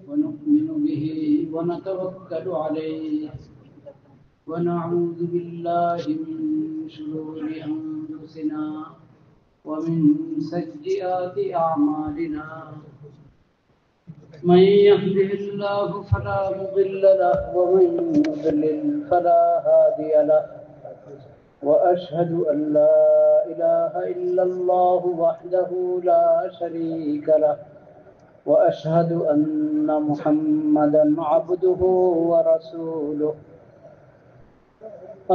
ونؤمن به ونتوكل عليه ونعوذ بالله من شرور أنفسنا ومن سيئات أعمالنا من يهده الله فلا مضل له ومن يضلل فلا هادي له وأشهد أن لا إله إلا الله وحده لا شريك له وأشهد أن محمدا عبده ورسوله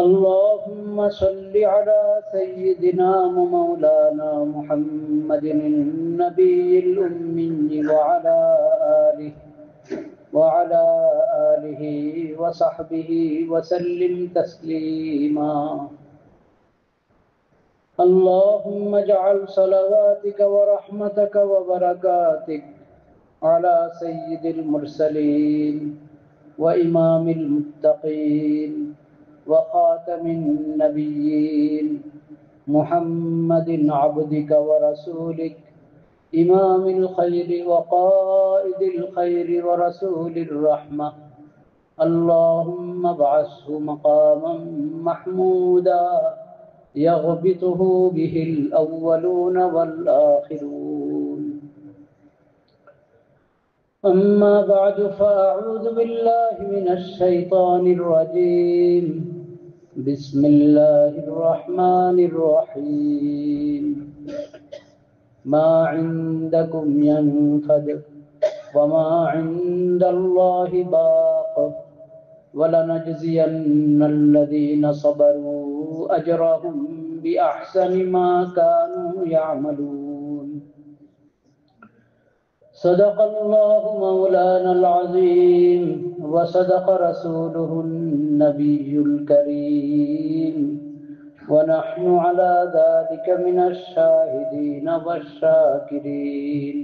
اللهم صل على سيدنا ومولانا محمد النبي الأمي وعلى آله وصحبه وسلم تسليما اللهم اجعل صلواتك ورحمتك وبركاتك على سيد المرسلين وإمام المتقين وخاتم النبيين محمد عبدك ورسولك إمام الخير وقائد الخير ورسول الرحمة اللهم ابعثه مقاما محمودا يغبطه به الأولون والآخرون أما بعد فأعوذ بالله من الشيطان الرجيم بسم الله الرحمن الرحيم ما عندكم ينفد وما عند الله باق ولنجزين الذين صبروا أجرهم بأحسن ما كانوا يعملون صدق الله مولانا العظيم وصدق رسوله النبي الكريم ونحن على ذلك من الشاهدين والشاكرين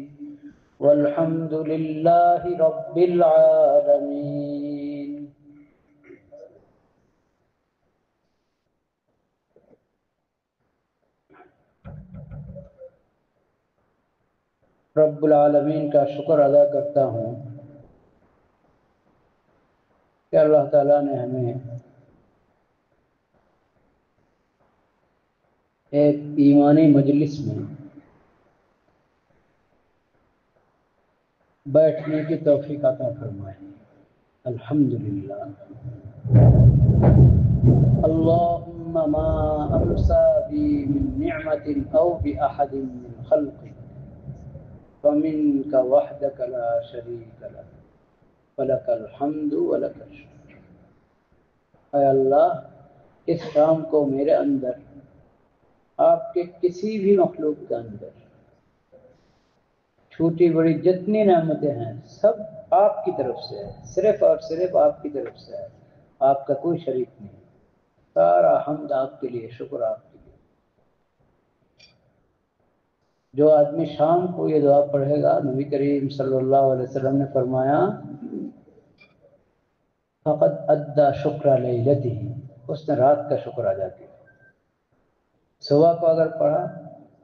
والحمد لله رب العالمين رب العالمین کا شکر ادا کرتا ہوں کہ اللہ تعالیٰ نے ہمیں ایک ایمانی مجلس میں بیٹھنے کی توفیق عطا فرمائی الحمدللہ اللہم ما امسا بی من نعمت او بأحد من خلقک فمنك وحدك لا شريك لك ولك الحمد ولك الشکر۔ اے اللہ اس شام کو میرے اندر آپ کے کسی بھی مخلوق کے اندر چھوٹی بڑی جتنی نعمتیں ہیں سب آپ کی طرف سے ہے، صرف اور صرف آپ کی طرف سے ہے، آپ کا کوئی شریک نہیں، سارا حمد آپ کے لیے، شکر آپ کے لیے۔ جو آدمی شام کو یہ دعا پڑھے گا، نبی کریم صلی اللہ علیہ وسلم نے فرمایا فقد ادا شکر لیلتہ، اس نے رات کا شکر ادا کیا۔ صبح کو اگر پڑھا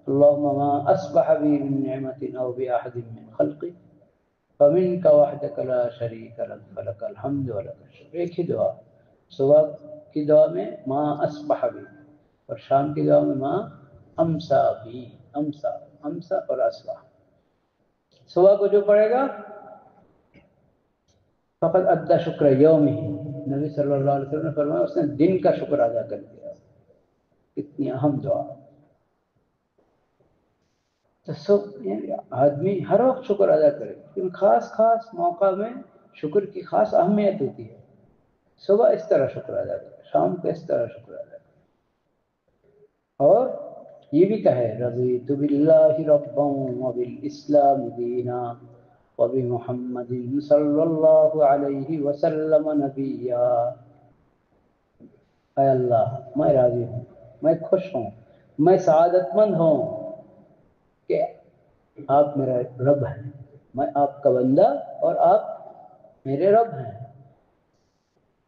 اللہم ما اصبح بی من نعمت او بأحد من خلقی فمنک وحدک لا شریک لک فلک الحمد ولک الشکر۔ ایک ہی دعا، صبح کی دعا میں ما اصبح بی اور شام کی دعا میں ما امسا بی، امسا اور اصبح۔ صبح کو جو پڑھے گا فقط ادا شکر یوم ہی، نبی صلی اللہ علیہ وسلم نے فرمایا اس نے دن کا شکر ادا کر دیا۔ کتنی اہم دعا۔ تو یعنی آدمی ہر وقت شکر ادا کرے، لیکن خاص موقع میں شکر کی خاص اہمیت ہوتی ہے۔ صبح اس طرح شکر ادا کرے، شام کو اس طرح شکر ادا کرے، اور یہ بھی کہے رضیت باللہ ربا وبالاسلام دینا وبمحمد صلی اللہ علیہ وسلم نبیا۔ اے اللہ میں راضی ہوں، میں خوش ہوں، میں سعادت مند ہوں کہ آپ میرا رب ہیں، میں آپ کا بندہ اور آپ میرے رب ہیں۔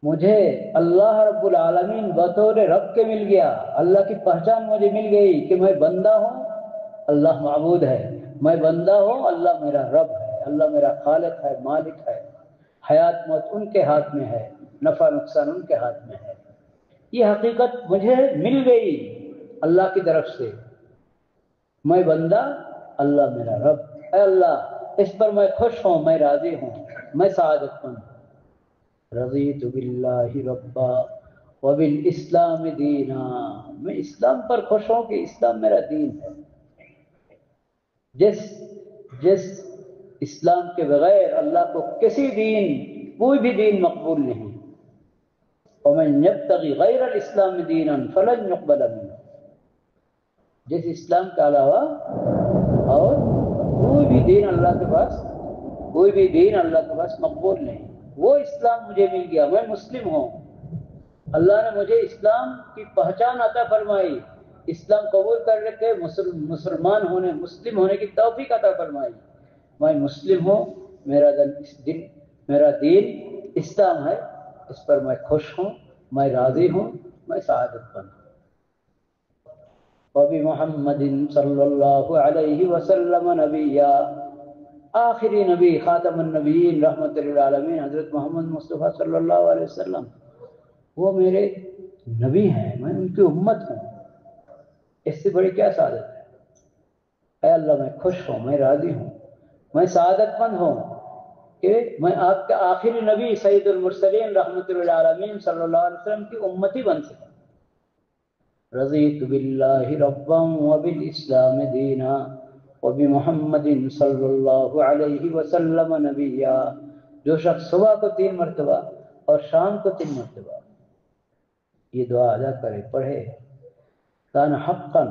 مجھے اللہ رب العالمین بطور رب کے مل گیا، اللہ کی پہچان مجھے مل گئی کہ میں بندہ ہوں، اللہ معبود ہے، میں بندہ ہوں، اللہ میرا رب ہے۔ اللہ میرا خالق ہے، مالک ہے، حیات موت ان کے ہاتھ میں ہے، نفع نقصان ان کے ہاتھ میں ہے۔ یہ حقیقت مجھے مل گئی اللہ کی طرف سے، میں بندہ، اللہ میرا رب، اے اللہ اس پر میں خوش ہوں، میں راضی ہوں، میں سعادت مند ہوں۔ رضیت باللہ ربا وبالاسلام دینا، میں اسلام پر خوش ہوں کہ اسلام میرا دین ہے۔ جس اسلام کے بغیر اللہ کو کسی دین، کوئی بھی دین مقبول نہیں۔ ومن یبتغی غیر الاسلام دینا فلن یقبل منہ، جس اسلام کے علاوہ اور کوئی بھی دین اللہ کے پاس، کوئی بھی دین اللہ کے پاس مقبول نہیں۔ وہ اسلام مجھے مل گیا، میں مسلم ہوں، اللہ نے مجھے اسلام کی پہچان عطا فرمائی، اسلام قبول کر کے مسلمان ہونے، مسلم ہونے کی توفیق عطا فرمائی۔ میں مسلم ہوں، میرا دین اسلام ہے، اس پر میں خوش ہوں، میں راضی ہوں، میں سعادت مند ہوں۔ وبمحمد صلی اللہ علیہ وسلم نبیّا، آخری نبی، خاتم النبیین، رحمت للعالمین حضرت محمد مصطفیٰ صلی اللہ علیہ وسلم وہ میرے نبی ہیں، میں ان کی امت ہوں، اس سے بڑی کیا سعادت ہے؟ اے اللہ میں خوش ہوں، میں راضی ہوں، میں سعادت مند ہوں کہ میں آپ کے آخری نبی سید المرسلین رحمت للعالمین صلی اللہ علیہ وسلم کی امتی بن سکا۔ رضیت باللہ ربا وبالاسلام دینا وبمحمد صلی اللہ علیہ وسلم نبیا۔ جو شخص صبح کو 3 مرتبہ اور شام کو 3 مرتبہ یہ دعا ادا کرے، پڑھے، کان حقا،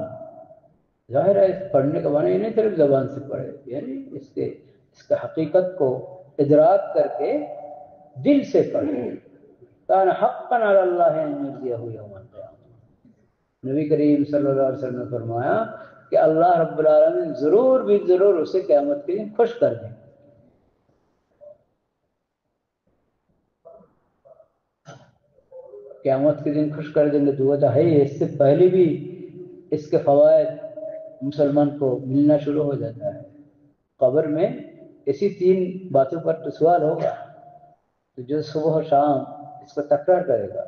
ظاہر ہے پڑھنے کا معنی نہیں صرف زبان سے پڑھے، یعنی اس کا حقیقت کو ادراک کر کے دل سے پڑھے۔ کان حقا علی اللہ ان یجزیہ یوم القیامہ، نبی کریم صلی اللہ علیہ وسلم نے فرمایا کہ اللہ رب العالمین ضرور بھی ضرور اسے قیامت کے دن خوش کر دیں۔ قیامت کے دن خوش کر دیں گے تو وہ تو ہے ہی، اس سے پہلے بھی اس کے فوائد مسلمان کو ملنا شروع ہو جاتا ہے۔ قبر میں اسی 3 باتوں پر تو سوال ہوگا، تو جو صبح و شام اس کو تکرار کرے گا،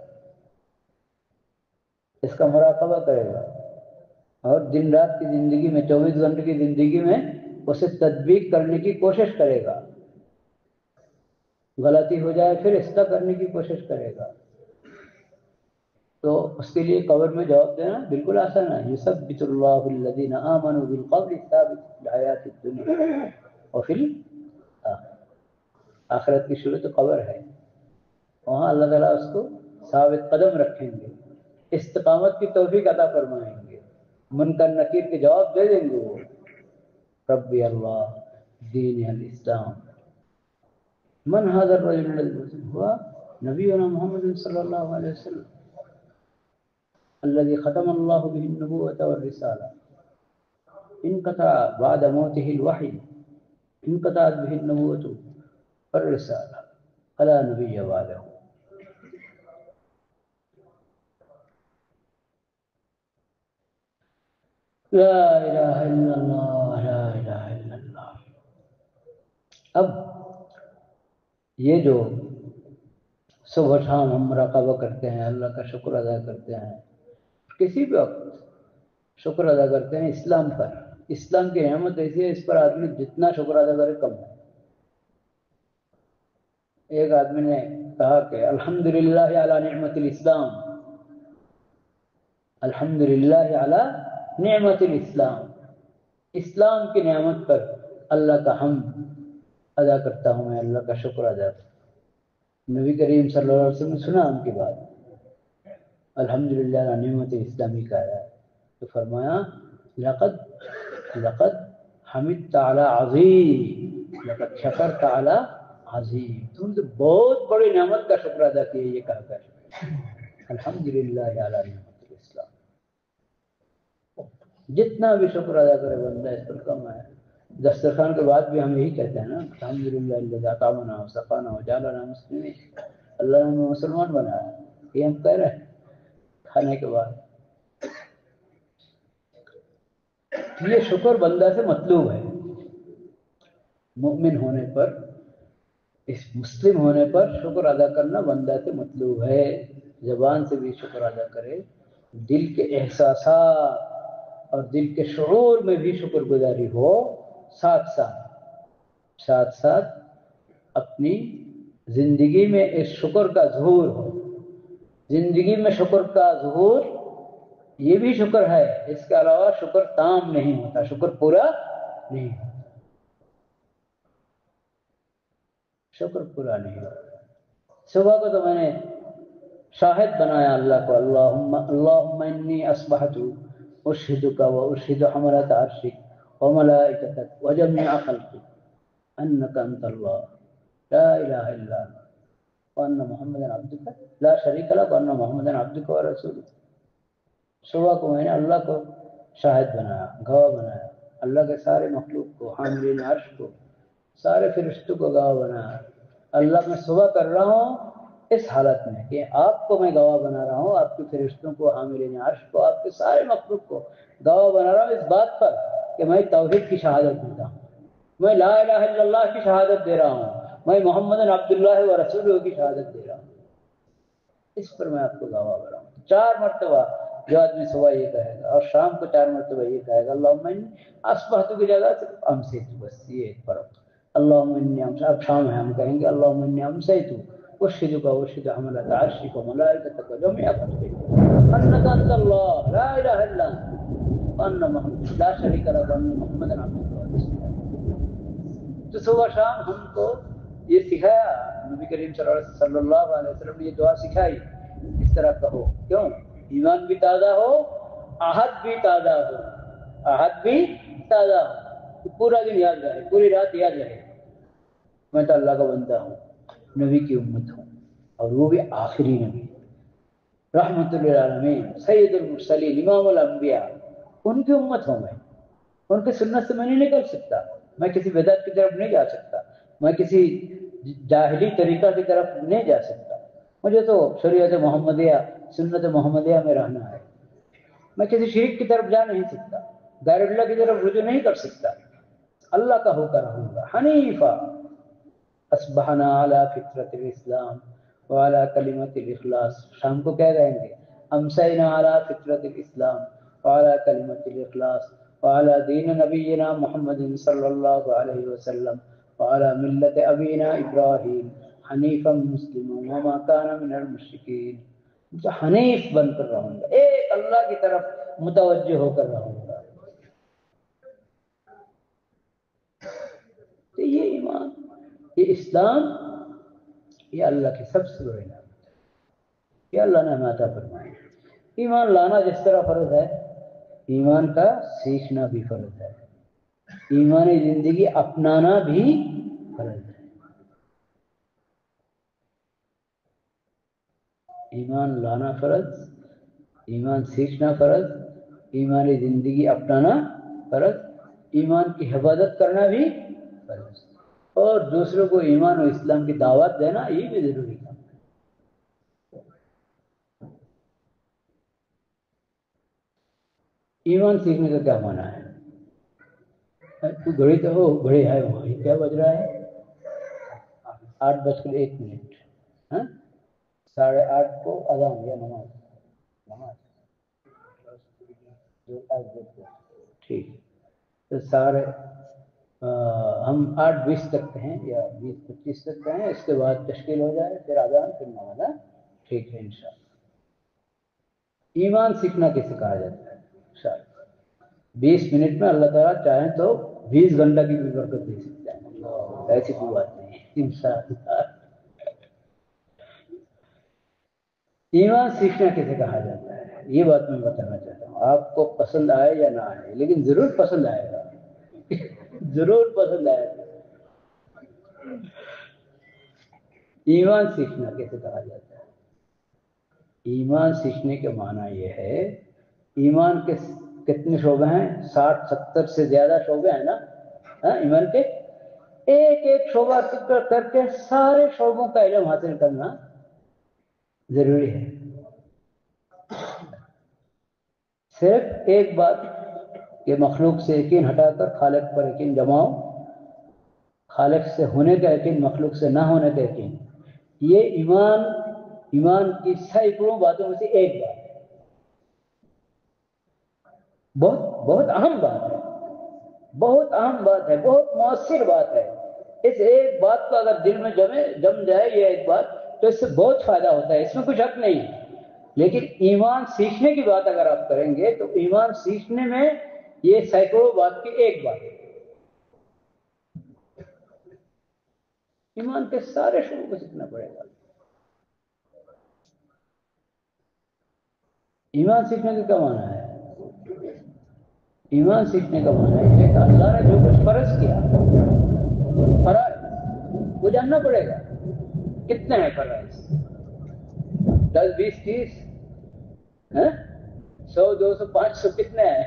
اس کا مراقبہ کرے گا، اور دن رات کی زندگی میں 24 گھنٹے کی زندگی میں اسے تطبیق کرنے کی کوشش کرے گا، غلطی ہو جائے پھر اصلاح کرنے کی کوشش کرے گا، تو اس کے لیے قبر میں جواب دینا بالکل آسان ہے۔ یثبت اللہ الذین آمنوا بالقول الثابت فی الحیاۃ الدنیا وفی الآخرہ، آخرت کی شروع تو قبر ہے، وہاں اللہ تعالیٰ اس کو ثابت قدم رکھیں گے، استقامت کی توفیق عطا فرمائیں گے، منکر نکیر کے جواب دے دیں گے وہ، ربی اللہ دین الاسلام۔ من هذا الرجل الذي هو نبينا محمد صلی اللہ علیہ وسلم الذي ختم الله به النبوة والرسالة، انقطع بعد موته الوحي، انقطعت به النبوة والرسالة، فلا نبي بعده۔ لا الہ الا اللہ، لا الہ الا اللہ۔ اب یہ جو صبح شام ہم مراقبہ کرتے ہیں، اللہ کا شکر ادا کرتے ہیں، کسی بھی وقت شکر ادا کرتے ہیں اسلام پر، اسلام کی نعمت ایسی ہے اس پر آدمی جتنا شکر ادا کرے کم ہے۔ ایک آدمی نے کہا کہ الحمدللہ علی نعمت الاسلام، الحمدللہ علی نعمت الاسلام، اسلام کی نعمت پر اللہ کا حمد ادا کرتا ہوں میں، اللہ کا شکر ادا کرتا ہوں۔ نبی کریم صلی اللہ علیہ وسلم نے سنا ان کی بات، الحمدللہ علی نعمت الاسلامی کا ہے، تو فرمایا لقد حمدت علی عظیم، لقد شکرت علی عظیم، تم نے بہت بڑی نعمت کا شکر ادا کیا، یہ کہا کر الحمدللہ علی نعمت الاسلام۔ جتنا بھی شکر ادا کرے بندہ اس پر کم ہے۔ دسترخوان کے بعد بھی ہم یہی کہتے ہیں نا، الحمدللہ الذی اطعمنا وسقانا وجعلنا مسلمین، اللہ نے ہمیں مسلمان بنایا، یہ ہم کہہ رہے ہیں کھانے کے بعد۔ یہ شکر بندہ سے مطلوب ہے، مومن ہونے پر، اس مسلم ہونے پر شکر ادا کرنا بندہ سے مطلوب ہے. زبان سے بھی شکر ادا کرے، دل کے احساسات اور دل کے شعور میں بھی شکر گزاری ہو، ساتھ ساتھ اپنی زندگی میں اس شکر کا ظہور ہو. زندگی میں شکر کا ظہور یہ بھی شکر ہے، اس کے علاوہ شکر تام نہیں ہوتا، شکر پورا نہیں ہوتا، شکر پورا نہیں ہوتا. صبح کو تو میں نے شاہد بنایا اللہ کو، اللہم انی اصبحت اشہدک و اشہد حملۃ عرشک و ملائکتک و جمیع خلقک انک انت اللہ لا الہ الا انت وان محمدا عبدک لا شریک لک وان محمدا عبدک و رسولک. صبح کو میں نے اللہ کو شاہد بنایا، گواہ بنایا، اللہ کے سارے مخلوق کو، حاملین عرش کو، سارے فرشتوں کو گواہ بنایا. اللہ میں صبح کر رہا ہوں اس حالت میں کہ آپ کو میں گواہ بنا رہا ہوں، آپ کے فرشتوں کو، حاملین عرش کو، آپ کے سارے مخلوق کو گواہ بنا رہا ہوں اس بات پر کہ میں توحید کی شہادت دیتا ہوں، میں لا الہ الا اللہ کی شہادت دے رہا ہوں، میں محمد عبداللہ و رسولہ کی شہادت دے رہا ہوں. اس پر میں آپ کو گواہ بنا ہوں. 4 مرتبہ جو آدمی صبح یہ کہے گا اور شام کو 4 مرتبہ یہ کہے گا اللہم انی اصبحت کی جگہ صرف امسیت، بس یہ ایک فرق. اللہم انی امسیت، اب شام ہے ہم کہیں گے اللہم انی امسیت اشہدک و اشہد حملۃ عرشک و ملائکتک و جمیع خلقک انک انت اللہ لا الہ الا انت وان محمد لا شریک لک وان محمدا عبدک و رسولک. تو صبح شام ہم کو یہ سکھایا نبی کریم صلی اللہ علیہ وسلم نے، یہ دعا سکھائی اس طرح کہو. کیوں؟ ایمان بھی تازہ ہو، عہد بھی تازہ ہو، عہد بھی تازہ ہو، تو پورا دن یاد رہے، پوری رات یاد رہے میں تو اللہ کا بندہ ہوں، نبی کی امت ہوں، اور وہ بھی آخری نبی، رحمت للعالمین، سید المرسلین، امام الانبیاء، ان کی امت ہوں میں. ان کی سنت سے میں نہیں نکل سکتا، میں کسی بدعت کی طرف نہیں جا سکتا، میں کسی جاہلی طریقہ کی طرف نہیں جا سکتا. مجھے تو شریعت محمدیہ، سنت محمدیہ میں رہنا ہے. میں کسی شرک کی طرف جا نہیں سکتا، غیر اللہ کی طرف رجوع نہیں کر سکتا، اللہ کا ہو کر رہوں گا حنیفہ. اصبحنا علی فطرت الاسلام وعلی کلمت الاخلاص. شام کو کیا کہیں گے؟ امسینا علی فطرت الاسلام وعلی کلمت الاخلاص وعلی دین نبینا محمد صلی اللہ علیہ وسلم وعلی ملت ابینا ابراہیم حنیفا مسلما وما کان من المشرکین. جو حنیف بن کر رہوں گا، ایک اللہ کی طرف متوجہ ہو کر رہوں گا. تو یہ ایمان، یہ اسلام، یہ اللہ کی سب سے بڑی نعمت ہے، یہ اللہ نے ہمیں عطا فرمائی. ایمان لانا جس طرح فرض ہے، ایمان کا سیکھنا بھی فرض ہے، ایمانی زندگی اپنانا بھی فرض ہے. ایمان لانا فرض، ایمان سیکھنا فرض، ایمانی زندگی اپنانا فرض، ایمان کی حفاظت کرنا بھی فرض، اور دوسروں کو ایمان و اسلام کی دعوت دینا یہ بھی ضروری کام ہے. ایمان سیکھنے کا کیا معنی ہے؟ تو گھڑی تو ہو، گھڑی ہے وہاں، کیا بج رہا ہے؟ 8:01. ہاں، 8:30 کو اذان یا نماز ٹھیک. تو سارے ہم 8:20 تک ہیں یا 20:25 تک ہیں، اس کے بعد تشکیل ہو جائے، پھر اذان، پھر نماز. ٹھیک ہے انشاءاللہ. ایمان سیکھنا کیسے کہا جاتا ہے؟ انشاءاللہ 20 منٹ میں اللہ تعالیٰ چاہیں تو 20 گھنٹہ کی بھی برکت دے سکتا ہے، ایسی کوئی بات نہیں ہے انشاءاللہ. ایمان سیکھنا کیسے کہا جاتا ہے یہ بات میں بتانا چاہتا ہوں. آپ کو پسند آئے یا نہ آئے، لیکن ضرور پسند آئے گا ضرور پسند آئے گا. ایمان سیکھنا کیسے کہا جاتا ہے؟ ایمان سیکھنے کے معنی یہ ہے، ایمان کے کتنے شعبے ہیں؟ 60-70 سے زیادہ شعبے ہیں نا ایمان کے. ایک ایک شعبہ کر کے سارے شعبوں کا علم حاصل کرنا ضروری ہے. صرف ایک بات کہ مخلوق سے یقین ہٹا کر خالق پر یقین جماؤ، خالق سے ہونے کا یقین، مخلوق سے نہ ہونے کا یقین، یہ ایمان کی سینکڑوں باتوں میں سے ایک بات ہے، بہت بہت اہم بات ہے، بہت اہم بات ہے، بہت مؤثر بات ہے۔ اس ایک بات کو اگر دل میں جم جائے یہ ایک بات، تو اس سے بہت فائدہ ہوتا ہے، اس میں کچھ حق نہیں ہے۔ لیکن ایمان سیکھنے کی بات اگر آپ کریں گے تو ایمان سیکھنے میں یہ سینکڑوں بات کی ایک بات ہے۔ ایمان کے سارے شعبوں کو سیکھنا پڑے گا۔ ایمان سیکھنے کا کیا معنی ہے؟ ایمان سیکھنے کا معنی ہے کہ اللہ نے جو کچھ فرض کیا، فرائض، وہ جاننا پڑے گا کتنے ہیں فرائض، 10 20 30، 100 200 500 کتنے ہیں؟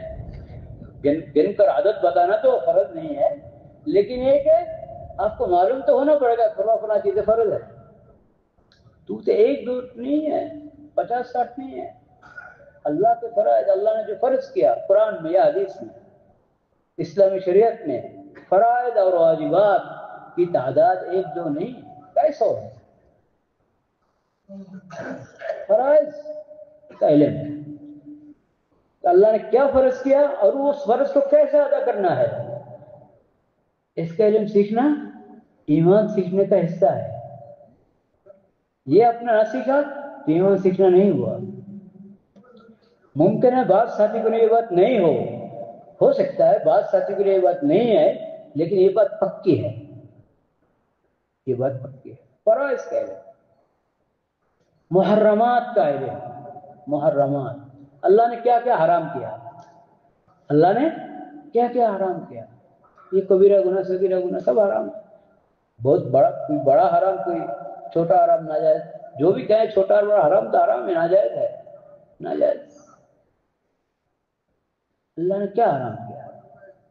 گن کر عادت بتانا تو فرض نہیں ہے، لیکن یہ کہ آپ کو معلوم تو ہونا پڑے گا فلاں چیزیں فرض ہے۔ تو ایک دو نہیں ہے، 50 60 نہیں ہے۔ اللہ کے فرائض، اللہ نے جو فرض کیا قرآن میں یا حدیث میں، اسلامی شریعت میں، فرائض اور واجبات کی تعداد ایک دو نہیں، 250 ہے۔ فرائض کا علم، اللہ نے کیا فرض کیا اور اس فرض کو کیسے ادا کرنا ہے، اس کا علم سیکھنا ایمان سیکھنے کا حصہ ہے۔ یہ اپنا نہ سیکھا تو ایمان سیکھنا نہیں ہوا۔ ممکن ہے بعض ساتھی کو یہ بات نہیں ہو سکتا ہے بعض ساتھی کو یہ بات نہیں ہے، لیکن یہ بات پکی ہے، یہ بات پکی ہے۔ فرائض کا علم، محرمات کا علم، محرمات، اللہ نے کیا کیا حرام کیا، اللہ نے کیا کیا حرام کیا، یہ کبیرہ گناہ صغیرہ گناہ سب حرام ہے، بہت بڑا، کوئی بڑا حرام کوئی چھوٹا حرام، ناجائز، جو بھی کہیں چھوٹا اور بڑا حرام تو حرام ہے، ناجائز ہے، ناجائز۔ اللہ نے کیا حرام کیا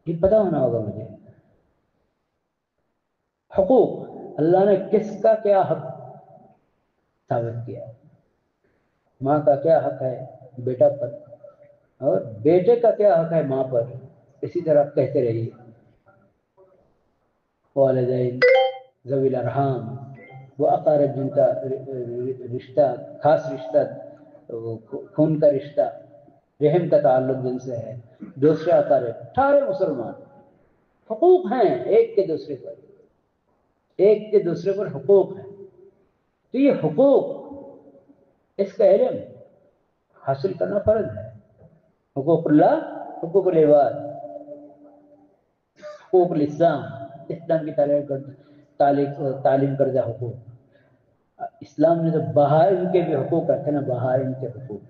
یہ پتہ ہونا ہوگا مجھے۔ حقوق، اللہ نے کس کا کیا حق ثابت کیا، ماں کا کیا حق ہے بیٹا پر، اور بیٹے کا کیا حق ہے ماں پر، اسی طرح کہتے رہیے، والدین، ذوی الارحام، وہ اقارب جن کا رشتہ، خاص رشتہ، خون کا رشتہ، رحم کا تعلق جن سے ہے، دوسرے اقارب، سارے مسلمان، حقوق ہیں ایک کے دوسرے پر، ایک کے دوسرے پر حقوق ہیں۔ تو یہ حقوق، اس کا علم حاصل کرنا فرض ہے۔ حقوق اللہ، حقوق العباد، حقوق الاسلام، اسلام کی تعلیم کردہ حقوق۔ اسلام نے تو بہائم کے بھی حقوق رکھے نا، بہائم کے حقوق۔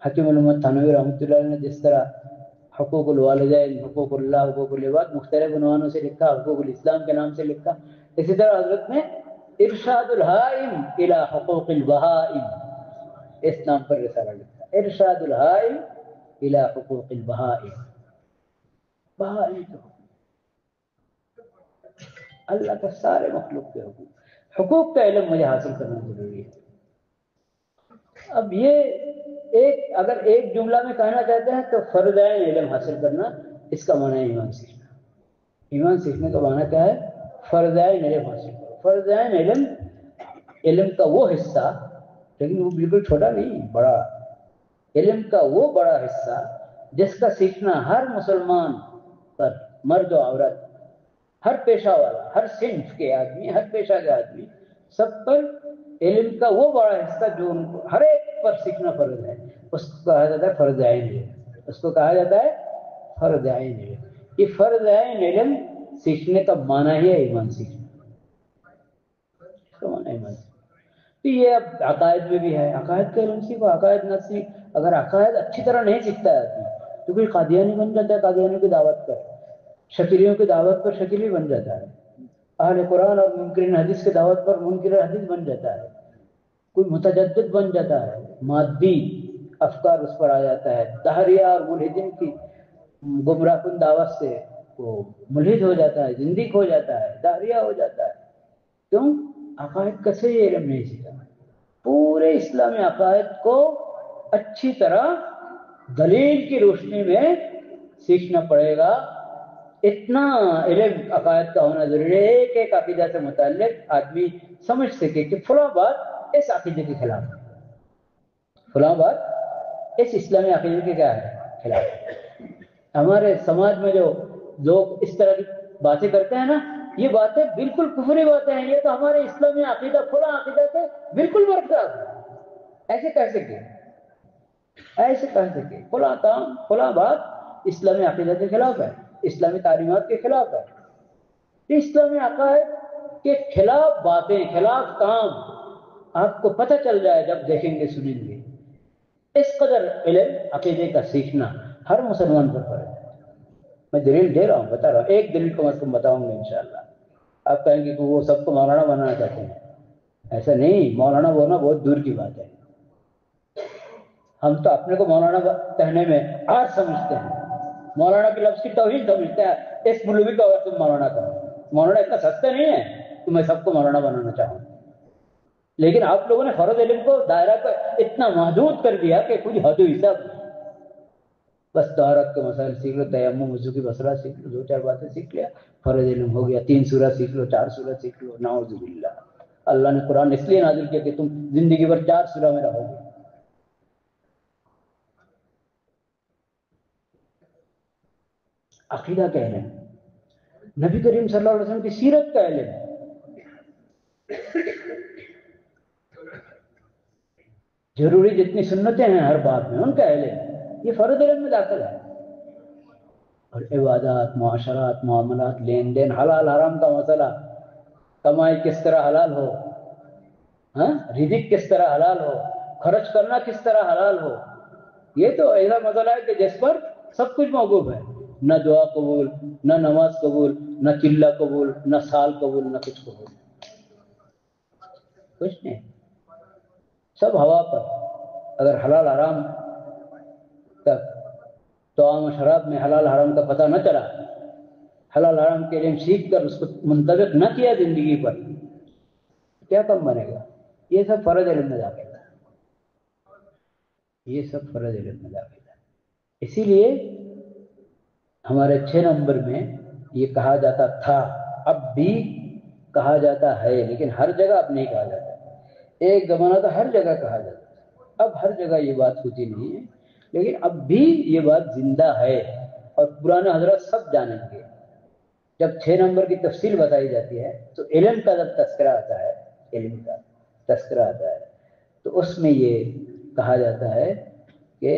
حکیم الامت تھانوی رحمۃ اللہ نے جس طرح حقوق الوالدین، حقوق اللہ، حقوق العباد مختلف عنوانوں سے لکھا، حقوق الاسلام کے نام سے لکھا، اسی طرح حضرت نے ارشاد الحائم الی حقوق البہائم اس نام پر رسالہ لکھا، ارشاد الحائم الی حقوق البہائم، بہائم کے حقوق، اللہ کا سارے مخلوق کے حقوق، حقوق کا علم مجھے حاصل کرنا ضروری ہے۔ اب یہ اگر ایک جملہ میں کہنا چاہتے ہیں تو فرض عین علم حاصل کرنا، اس کا معنی ہے ایمان سیکھنا۔ ایمان سیکھنے کا معنی کیا ہے؟ فرض عین علم حاصل کرو۔ فرض عین علم کا وہ حصہ، لیکن وہ بالکل چھوٹا نہیں، بڑا، علم کا وہ بڑا حصہ جس کا سیکھنا ہر مسلمان پر، مرد و عورت، ہر پیشہ والا، ہر صنف کے آدمی، ہر پیشہ کے آدمی، سب پر علم کا وہ بڑا حصہ جو ان کو ہر ایک پر سیکھنا فرض ہے، اس کو کہا جاتا ہے فرض عین علم، اس کو کہا جاتا ہے فرض عین علم۔ یہ فرض عین علم سیکھنے کا معنی ہی ہے ایمان سیکھنا، اس کا معنی ایمان سیکھنا۔ تو یہ اب عقائد میں بھی ہے، عقائد کا علم سیکھو، عقائد نہ سیکھ، اگر عقائد اچھی طرح نہیں سیکھتا ہے آدمی تو کوئی قادیانی بن جاتا ہے، قادیانیوں کی دعوت پر، شکیلیوں کی دعوت پر شکیلی بن جاتا ہے، اہل قرآن اور منکرین حدیث کی دعوت پر منکر حدیث بن جاتا ہے، کوئی متجدد بن جاتا ہے، مادی افکار اس پر آ جاتا ہے، دہریہ اور ملحدین کی گمراہ کن دعوت سے وہ ملحد ہو جاتا ہے، زندیق ہو جاتا ہے، دہریہ ہو جاتا ہے۔ کیوں؟ عقائد کا صحیح علم نہیں سیکھا۔ پورے اسلامی عقائد کو اچھی طرح دلیل کی روشنی میں سیکھنا پڑے گا، اتنا علم عقائد کا ہونا ضروری ہے، ایک ایک عقیدہ سے متعلق آدمی سمجھ سکے کہ فلاں بات اس عقیدے کے خلاف ہے، فلاں بات اس اسلامی عقیدے کے کیا ہے خلاف ہے۔ ہمارے سماج میں جو لوگ اس طرح کی باتیں کرتے ہیں نا، یہ باتیں بالکل کفری باتیں ہیں، یہ تو ہمارے اسلامی عقیدہ فلاں عقیدہ سے بالکل برخلاف ہے۔ ایسے کہہ سکے، ایسے کہہ سکے فلاں کام فلاں بات اسلامی عقیدہ کے خلاف ہے، اسلامی تعلیمات کے خلاف ہے۔ اسلامی عقائد کے خلاف باتیں، خلاف کام آپ کو پتہ چل جائے جب دیکھیں گے سنیں گے۔ اس قدر علم عقیدے کا سیکھنا ہر مسلمان پر فرض ہے۔ میں دلیل دے رہا ہوں، بتا رہا ہوں، ایک دلیل کو میں بتاؤں گا انشاءاللہ۔ آپ کہیں گے کہ وہ سب کو مولانا بنانا چاہتے ہیں، ایسا نہیں، مولانا بولنا بہت دور کی بات ہے۔ ہم تو اپنے کو مولانا کہنے میں آج سمجھتے ہیں، مولانا کے لفظ کی توہین سمجھتے ہیں، اس مولوی کا اگر تم مولانا کہو، مولانا اتنا سستا نہیں ہے کہ میں سب کو مولانا بنانا چاہوں۔ لیکن آپ لوگوں نے فرض علم کو دائرہ کو اتنا محدود کر دیا کہ کچھ حد و حساب نہیں۔ بس طہارت کے مسائل سیکھ لو، تیمم وضو کی مسئلہ سیکھ لو، دو چار باتیں سیکھ لیا، فرض علم ہو گیا۔ 3 سورہ سیکھ لو، 4 سورہ سیکھ لو، نعوذ باللہ۔ اللہ نے قرآن اس لیے نازل کیا کہ تم زندگی بھر 4 سورہ میں رہو گے۔ عقیدہ کا علم، نبی کریم صلی اللہ علیہ وسلم کی سیرت کا علم، ضروری جتنی سنتیں ہیں ہر بات میں ان کا علم، یہ فرض علم میں داخل ہے۔ اور عبادات، معاشرات، معاملات، لین دین، حلال حرام کا مسئلہ، کمائی کس طرح حلال ہو، رزق کس طرح حلال ہو، خرچ کرنا کس طرح حلال ہو، یہ تو ایسا مسئلہ ہے کہ جس پر سب کچھ موقوف ہے۔ نہ دعا قبول، نہ نماز قبول، نہ چلہ قبول، نہ سال قبول، نہ کچھ قبول، کچھ نہیں، سب ہوا پر۔ اگر حلال حرام کا طعام و شراب میں حلال حرام کا پتہ نہ چلا، حلال حرام کے علم سیکھ کر اس کو منطبق نہ کیا زندگی پر، کیا کم بنے گا؟ یہ سب فرض علم میں داخل ہے، یہ سب فرض علم میں داخل ہے۔ اسی لیے ہمارے 6 نمبر میں یہ کہا جاتا تھا، اب بھی کہا جاتا ہے، لیکن ہر جگہ اب نہیں کہا جاتا۔ ایک زمانہ تو ہر جگہ کہا جاتا ہے، اب ہر جگہ یہ بات ہوتی نہیں ہے، لیکن اب بھی یہ بات زندہ ہے، اور پرانے حضرات سب جانیں گے۔ جب 6 نمبر کی تفصیل بتائی جاتی ہے تو علم کا جب تذکرہ آتا ہے، علم کا تذکرہ آتا ہے تو اس میں یہ کہا جاتا ہے کہ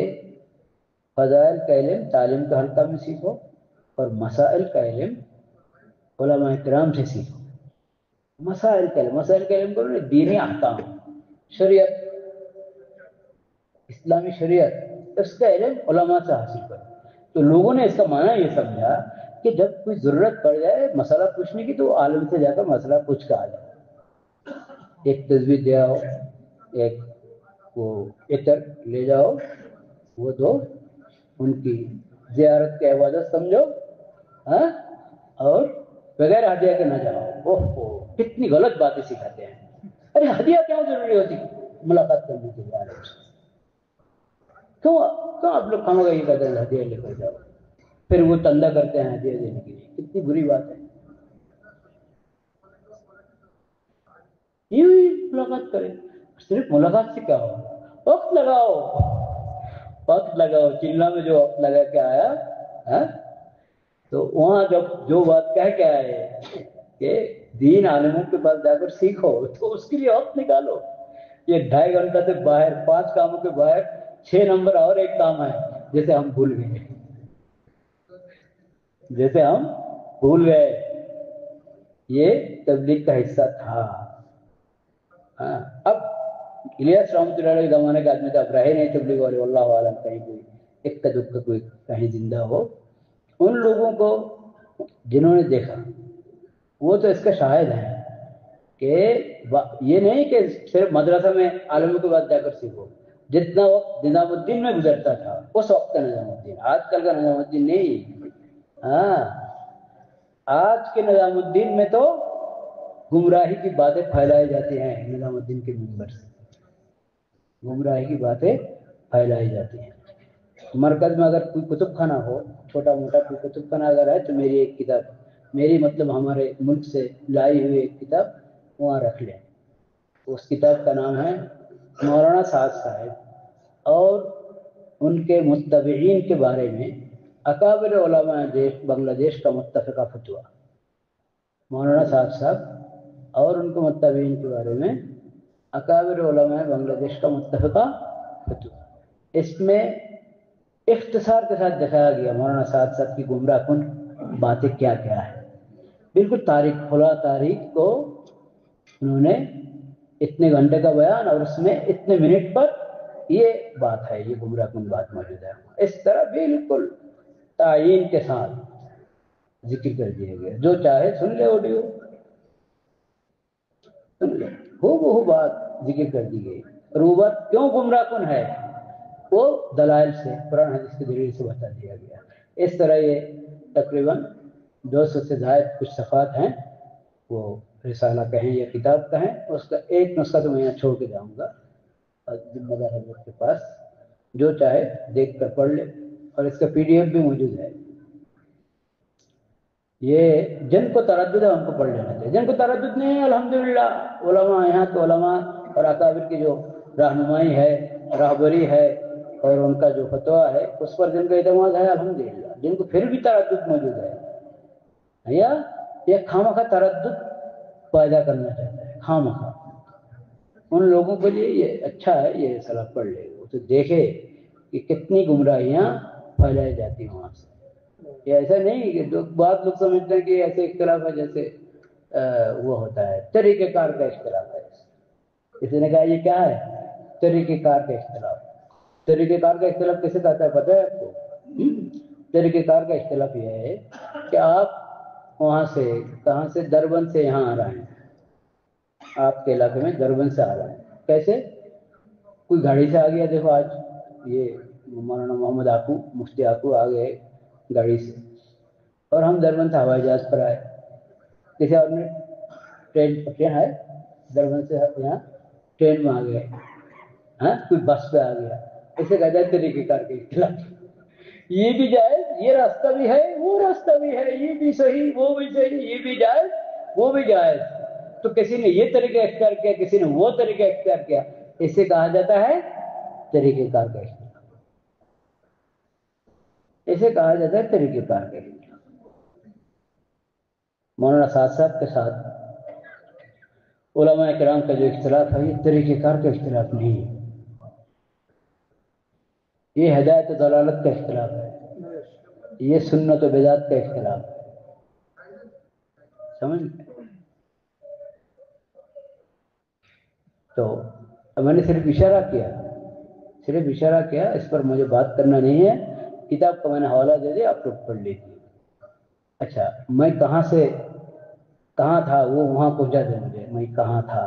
فضائل کا علم تعلیم کا حلقہ میں سیکھو، اور مسائل کا علم علماء کرام سے سیکھو۔ مسائل کا علم کرو، دینی احکام، شریعت، اسلامی شریعت، اس کا علم علماء سے حاصل کرو۔ تو لوگوں نے اس کا معنی یہ سمجھا کہ جب کوئی ضرورت پڑ جائے مسئلہ پوچھنے کی تو عالم سے جا کر مسئلہ پوچھ کر آ جاؤ، ایک تجویز دے آؤ، ایک وہ عطر لے جاؤ، وہ دو، ان کی زیارت کی عبادت سمجھو، اور بغیر ہدیہ کے نہ جاؤ۔ اوہ کتنی غلط باتیں سکھاتے ہیں۔ ارے ہدیہ کیوں ضروری ہوتی ملاقات کرنے کے لیے عالم سے؟ کیوں آپ لوگ کھانا یہ کہتے ہیں ہدیہ لے کر جاؤ، پھر وہ تندہ کرتے ہیں ہدیہ دینے کے لیے، کتنی بری بات ہے۔ یوں ہی ملاقات کریں، صرف ملاقات سے کیا ہو، وقت لگاؤ، وقت لگاؤ۔ چلہ میں جو وقت لگا کے آیا تو وہاں جب جو بات کہہ کے آئے کہ دین عالموں کے پاس جا کر سیکھو، تو اس کے لیے وقت نکالو۔ یہ 2.5 گھنٹہ سے باہر 5 کاموں کے باہر 6 نمبر اور ایک کام ہے، جیسے ہم بھول گئے، یہ تبلیغ کا حصہ تھا۔ اب الیاس رحمۃ اللہ علیہ زمانے کے آدمی تو اب رہے نہیں تبلیغ والے، واللہ عالم، کہیں کوئی ایک کا دکھ کا کوئی کہیں زندہ ہو۔ ان لوگوں کو جنہوں نے دیکھا وہ تو اس کا شاہد ہیں کہ یہ نہیں کہ صرف مدرسہ میں عالموں کے بعد جا کر سیکھو۔ جتنا وقت نظام الدین میں گزرتا تھا اس وقت کا نظام الدین، آج کل کا نظام الدین نہیں۔ آج کے نظام الدین میں تو گمراہی کی باتیں پھیلائی جاتی ہیں، نظام الدین کے منبر سے گمراہی کی باتیں پھیلائی جاتی ہیں۔ مرکز میں اگر کوئی کتب خانہ ہو، چھوٹا موٹا کوئی کتب خانہ اگر ہے تو میری ایک کتاب، میری مطلب ہمارے ملک سے لائی ہوئی ایک کتاب وہاں رکھ لیں۔ اس کتاب کا نام ہے مولانا سعد صاحب اور ان کے متبعین کے بارے میں اکابر علماء بنگلہ دیش کا متفقہ فتویٰ۔ مولانا سعد صاحب اور ان کے متبعین کے بارے میں اکابر علماء بنگلہ دیش کا متفقہ فتویٰ۔ اس میں اختصار کے ساتھ دکھایا گیا مولانا سعد صاحب کی گمراہ کن باتیں کیا کیا ہے، بالکل تاریخ کھلا تاریخ کو انہوں نے اتنے گھنٹے کا بیان اور اس میں اتنے منٹ پر یہ بات ہے، یہ گمراہ کن بات موجود ہے، اس طرح بالکل تعین کے ساتھ ذکر کر دیا گیا۔ جو چاہے سن لے، آڈیو سن لے، وہ بات ذکر کر دی گئی۔ اور وہ بات کیوں گمراہ کن ہے وہ دلائل سے، قرآن حدیث کی دلیل سے بتا دیا گیا۔ اس طرح یہ تقریباً 200 سے زائد کچھ صفحات ہیں، وہ رسالہ کہیں یا کتاب کہیں، اس کا ایک نسخہ تو میں یہاں چھوڑ کے جاؤں گا اور ذمہ دار حضرت کے پاس، جو چاہے دیکھ کر پڑھ لے، اور اس کا PDF بھی موجود ہے۔ یہ جن کو تردد ہے ان کو پڑھ لینا چاہیے، جن کو تردد نہیں ہے الحمدللہ علماء، یہاں کے علماء اور اکابر کی جو رہنمائی ہے، راہبری ہے اور ان کا جو فتویٰ ہے اس پر جن کا اعتماد ہے الحمدللہ، جن کو پھر بھی تردد موجود ہے یا یہ خامخواہ تردد پیدا کرنا چاہتا ہے خامخواہ، ان لوگوں کے لیے یہ اچھا ہے، یہ صلاح پڑھ لے، وہ تو دیکھے کہ کتنی گمراہیاں پھیلائی جاتی ہیں وہاں سے۔ یہ ایسا نہیں کہ بعض لوگ سمجھتے ہیں کہ ایسے اختلاف ہے جیسے وہ ہوتا ہے طریقہ کار کا اختلاف ہے۔ کسی نے کہا یہ کیا ہے؟ طریقہ کار کا اختلاف۔ طریقہ کار کا اختلاف کیسے کہتا ہے پتہ ہے آپ کو؟ طریقہ کار کا اختلاف یہ ہے کہ آپ وہاں سے کہاں سے دربند سے یہاں آ رہے ہیں، آپ کے علاقے میں دربند سے آ رہے ہیں، کیسے؟ کوئی گاڑی سے آ گیا، دیکھو آج یہ مولانا محمد آقو مفتی آقو آ گئے گاڑی سے، اور ہم دربند سے ہوائی جہاز پر آئے، کسی اور نے ٹرین ہے دربند سے یہاں ٹرین میں آ گئے، ہاں کوئی بس پہ آ گیا، اسے کہتا ہے طریقہ کار کے اختلاف۔ یہ بھی جائز، یہ راستہ بھی ہے، وہ راستہ بھی ہے، یہ بھی صحیح وہ بھی صحیح، یہ بھی جائز وہ بھی جائز، تو کسی نے یہ طریقہ اختیار کیا، کسی نے وہ طریقہ اختیار کیا، اسے کہا جاتا ہے طریقہ کار کا اختلاف، اسے کہا جاتا ہے طریقہ کار کا اختلاف۔ مولانا سعد صاحب کے ساتھ علماء کرام کا جو اختلاف ہے یہ طریقہ کار کا اختلاف نہیں ہے، یہ ہدایت و دلالت کا اختلاف ہے، یہ سنت و بدعت کا اختلاف ہے، سمجھ گئے؟ تو میں نے صرف اشارہ کیا، اس پر مجھے بات کرنا نہیں ہے، کتاب کا میں نے حوالہ دے دیا، آپ لوگ پڑھ لیجیے۔ اچھا، میں کہاں تھا وہ وہاں پہنچا دے مجھے، میں کہاں تھا؟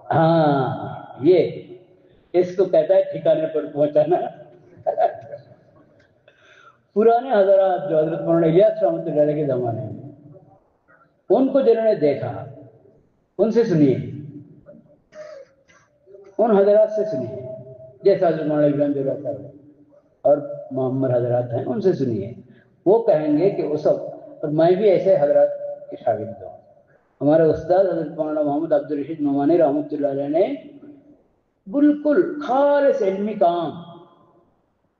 ہاں، یہ اس کو کہتا ہے ٹھکانے پر پہنچانا۔ پرانے حضرات جو حضرت مولانا الیاس رحمۃ اللہ علیہ کے زمانے میں، ان کو جنہوں نے دیکھا ان سے سنیے، ان حضرات سے سنیے، جیسا حضرت مولانا ابراہیم جرات صاحب اور محمد حضرات ہیں ان سے سنیے، وہ کہیں گے کہ اس وقت، اور میں بھی ایسے حضرات کے شاگرد ہوں، ہمارے استاد حضرت مولانا محمد عبدالرشید نعمانی رحمۃ اللہ علیہ نے بالکل خالص علمی کام،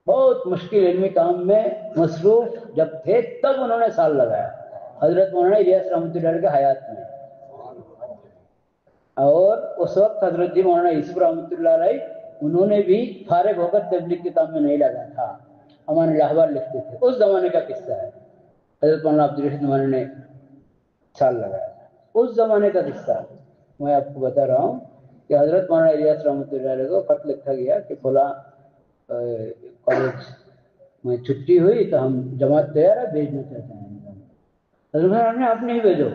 بہت مشکل علمی کام میں مصروف جب تھے تب انہوں نے سال لگایا حضرت مولانا الیاس رحمۃ اللہ علیہ کے حیات میں، اور اس وقت حضرت جی مولانا یوسف رحمۃ اللہ علیہ انہوں نے بھی فارغ ہو کر تبلیغ کے کام میں نہیں لگا تھا، ہمارے لاہور لکھتے تھے، اس زمانے کا قصہ ہے، حضرت مولانا عبدالرشید نعمانی نے سال لگایا تھا، اس زمانے کا قصہ میں آپ کو بتا رہا ہوں کہ حضرت مولانا الیاس رحمۃ اللہ علیہ کو خط لکھا گیا کہ فلاں کالج میں چھٹی ہوئی تو ہم جماعت تیار ہے، بھیجنا چاہتے ہیں، حضرت ہم نے اپنے بھیجو،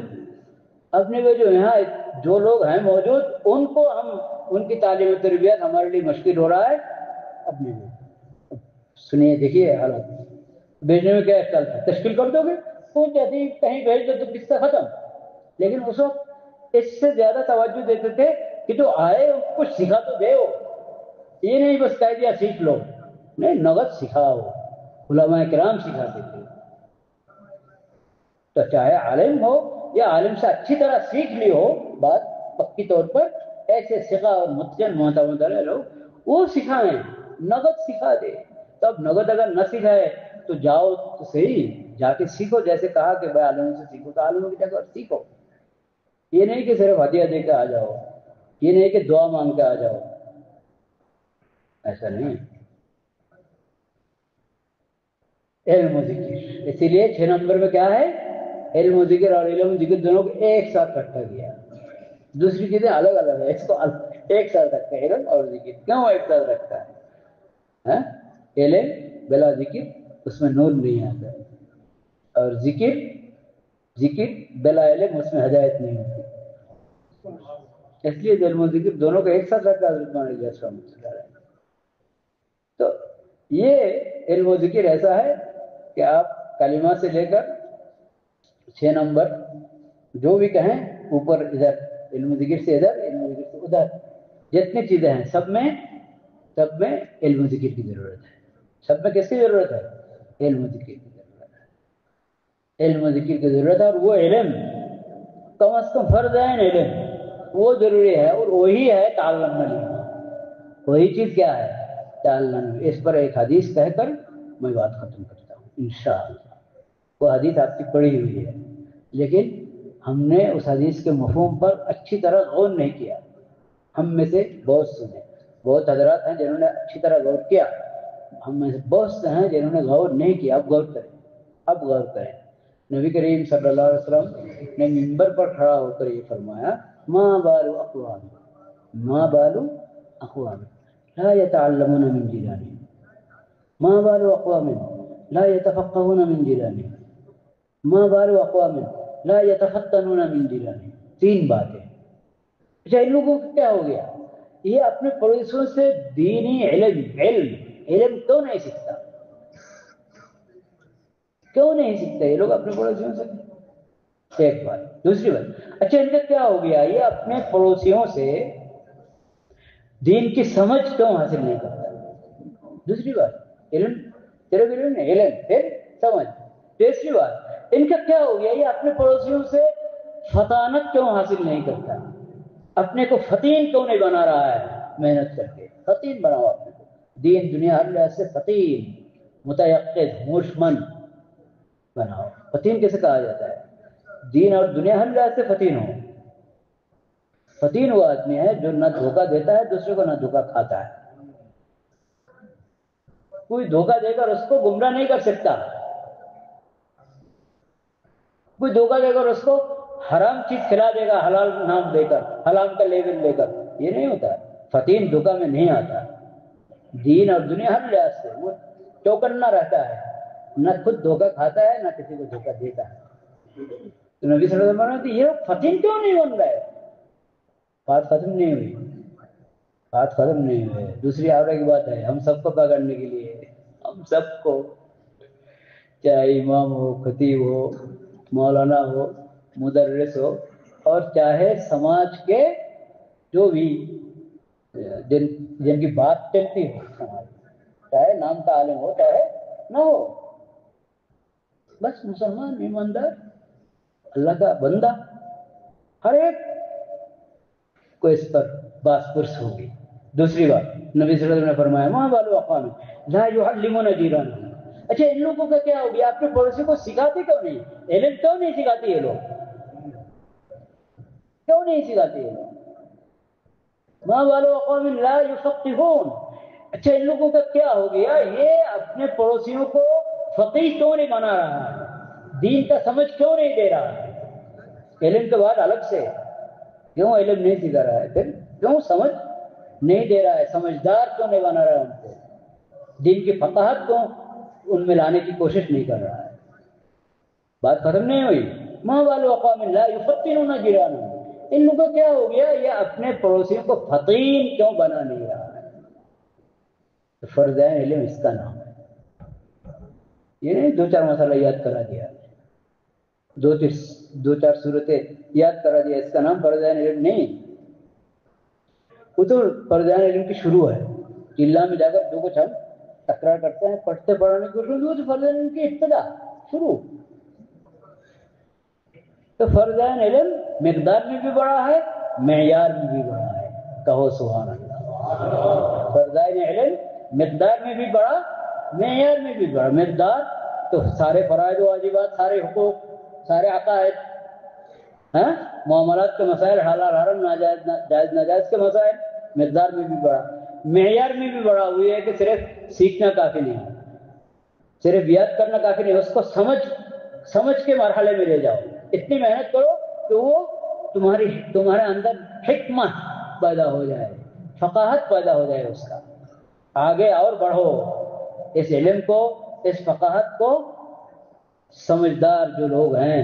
یہاں جو لوگ ہیں موجود ان کو ہم، ان کی تعلیم و تربیت ہمارے لیے مشکل ہو رہا ہے، اپنے سنیے دیکھیے حالت، بھیجنے میں کیا اختلاف ہے، تشکیل کر دو گے، وہ کہتے ہیں کہیں بھیج دو تو قصہ ختم، لیکن اس وقت اس سے زیادہ توجہ دیتے تھے کہ جو آئے کچھ سکھا تو دے ہو، یہ نہیں بس کہہ دیا سیکھ لو، نہیں نغد سکھاؤ، علماء کرام سکھاتے تھے۔ تو چاہے عالم ہو یا عالم سے اچھی طرح سیکھ لی ہو بات پکی طور پر، ایسے سکھا اور متقن معتمد لوگ وہ سکھائیں، نغد سکھا دے۔ تو اب نغد اگر نہ سکھائے تو جاؤ تو صحیح، جا کے سیکھو، جیسے کہا کہ بھائی عالموں سے سیکھو تو عالموں کی جگہ سیکھو، یہ نہیں کہ صرف ہدیہ دے کے آ جاؤ، یہ نہیں کہ دعا مانگ کے آ جاؤ، ایسا نہیں۔ علم و ذکر، اسی لیے 6 نمبر میں کیا ہے؟ علم و ذکر، اور علم و ذکر دونوں کو ایک ساتھ رکھا گیا، دوسری چیزیں الگ الگ ہے، اس کو ایک ساتھ رکھا ہے۔ علم اور ذکر کیوں ایک ساتھ رکھا ہے؟ علم بلا ذکر اس میں نور نہیں آتا، اور ذکر بلا علم اس میں ہدایت نہیں ہوتی، اس لیے علم و ذکر دونوں کو ایک ساتھ رکھا حضرت مولانا الیاس رحمۃ اللہ علیہ۔ تو یہ علم و ذکر ایسا ہے کہ آپ کلمہ سے لے کر 6 نمبر جو بھی کہیں اوپر ادھر، علم و ذکر سے ادھر، علم و ذکر سے ادھر، جتنی چیزیں ہیں سب میں علم و ذکر کی ضرورت ہے۔ سب میں کس کی ضرورت ہے؟ علم و ذکر کی ضرورت ہے، علم و ذکر کی ضرورت ہے، اور وہ علم کم از کم فرض عین علم وہ ضروری ہے، اور وہی ہے تعلم علم، وہی چیز کیا ہے؟ تعلم۔ اس پر ایک حدیث کہہ کر میں بات ختم کرتا ہوں انشاءاللہ۔ وہ حدیث آپ کی پڑھی ہوئی ہے، لیکن ہم نے اس حدیث کے مفہوم پر اچھی طرح غور نہیں کیا۔ ہم میں سے بہت سنے، بہت حضرات ہیں جنہوں نے اچھی طرح غور کیا، ہم میں سے بہت سے ہیں جنہوں نے غور نہیں کیا۔ اب غور کریں، اب غور کریں۔ نبی کریم صلی اللہ علیہ وسلم نے منبر پر کھڑا ہو کر یہ فرمایا، ما بال اقوام لا يتعلمون من جيرانهم، ما بال اقوام لا يتفقهون من جيرانهم، ما بال اقوام لا يتفتنون من جيرانهم۔ 3 باتیں۔ اچھا ان لوگوں کو کیا ہو گیا؟ یہ اپنے پڑوسیوں سے دینی علم کیوں نہیں سیکھتا؟ کیوں نہیں سیکھتا یہ لوگ اپنے پڑوسیوں سے؟ ایک بات۔ دوسری بات، اچھا ان کا کیا ہو گیا؟ یہ اپنے پڑوسیوں سے دین کی سمجھ کیوں حاصل نہیں کرتا؟ دوسری بات، علم صرف علم نہیں، علم پھر سمجھ۔ تیسری بات، ان کا کیا ہو گیا؟ یہ اپنے پڑوسیوں سے فطانت کیوں حاصل نہیں کرتا؟ اپنے کو فتین کیوں نہیں بنا رہا ہے محنت کر کے؟ فتین بناؤ اپنے کو، دین دنیا ہر لحاظ سے فتین، متیقظ، ہوشمند بناؤ۔ فتین کیسے کہا جاتا ہے؟ دین اور دنیا ہر لحاظ سے فتین ہو۔ فتین وہ آدمی ہے جو نہ دھوکہ دیتا ہے دوسرے کو، نہ دھوکہ کھاتا ہے۔ کوئی دھوکہ دے کر اس کو گمراہ نہیں کر سکتا، کوئی دھوکہ دے کر اس کو حرام چیز کھلا دے گا حلال نام دے کر، حلال کا لیبل دے کر، یہ نہیں ہوتا۔ فتین دھوکہ میں نہیں آتا، دین اور دنیا ہر لحاظ سے وہ چوکنا رہتا ہے، نہ خود دھوکہ کھاتا ہے نہ کسی کو دھوکہ دیتا ہے۔ تو نبی صلی اللہ علیہ وسلم یہ لوگ فتین کیوں نہیں بن رہے؟ بات ختم نہیں ہوئی، بات ختم نہیں ہوئی۔ دوسری آگے کی بات ہے، ہم سب کو پکڑنے کے لیے، ہم سب کو، چاہے امام ہو، خطیب ہو، مولانا ہو، مدرس ہو، اور چاہے سماج کے جو بھی جن کی بات چلتی ہو سماج، چاہے نام کا عالم ہو چاہے نہ ہو، بس مسلمان ایماندار اللہ کا بندہ، ہر ایک کو اس پر باس پرس ہوگی۔ دوسری بات، نبی صلی اللہ علیہ وسلم نے فرمایا، ما بال اقوام لا يعلمون جيرانهم۔ اچھا ان لوگوں کا کیا ہو گیا؟ اپنے پڑوسی کو سکھاتے کیوں نہیں؟ علم کیوں نہیں سکھاتے یہ لوگ؟ کیوں نہیں سکھاتے یہ لوگ؟ ما بال اقوام لا يفقهون۔ اچھا ان لوگوں کا کیا ہو گیا؟ یہ اپنے پڑوسیوں کو فقیہ کیوں نہیں بنا رہا ہے؟ دین کا سمجھ کیوں نہیں دے رہا ہے؟ علم کے بعد الگ سے کیوں علم نہیں سکھا رہا ہے؟ پھر کیوں سمجھ نہیں دے رہا ہے؟ سمجھدار کیوں نہیں بنا رہا ہے ان کو؟ دین کی فقاہت کو ان میں لانے کی کوشش نہیں کر رہا ہے۔ بات ختم نہیں ہوئی۔ ما بال اقوام لا يفتنون جيرانهم۔ ان لوگوں کو کیا ہو گیا؟ یہ اپنے پڑوسیوں کو فطین کیوں بنا نہیں رہا ہے؟ تو فرض علم اس کا نام ہے، یہ نہیں 2-4 مسئلہ یاد کرا دیا، 2-4 صورتیں یاد کرا دیا، اس کا نام فرض علم نہیں۔ وہ تو فرضان علم کی شروع ہے. چلا میں جا کر جو کچھ ہم تکرار کرتے ہیں پڑھتے پڑھانے کی کوشش وہ تو فرضان علم کی ابتدا شروع. تو فرضان علم مقدار میں بھی بڑا ہے معیار میں بھی بڑا ہے. کہو سبحان اللہ. فرضان علم مقدار میں بھی بڑا معیار میں بھی بڑا. مقدار تو سارے فرائض و واجبات، سارے حقوق، سارے عقائد، معاملات کے مسائل، حلال حرام، ناجائز جائز ناجائز کے مسائل، مقدار میں بھی بڑا. معیار میں بھی بڑا ہوئی ہے کہ صرف سیکھنا کافی نہیں ہے، صرف یاد کرنا کافی نہیں، اس کو سمجھ کے مرحلے میں لے جاؤ. اتنی محنت کرو کہ وہ تمہارے اندر حکمت پیدا ہو جائے، فقاہت پیدا ہو جائے اس کا. آگے اور بڑھو اس علم کو، اس فقاہت کو. سمجھدار جو لوگ ہیں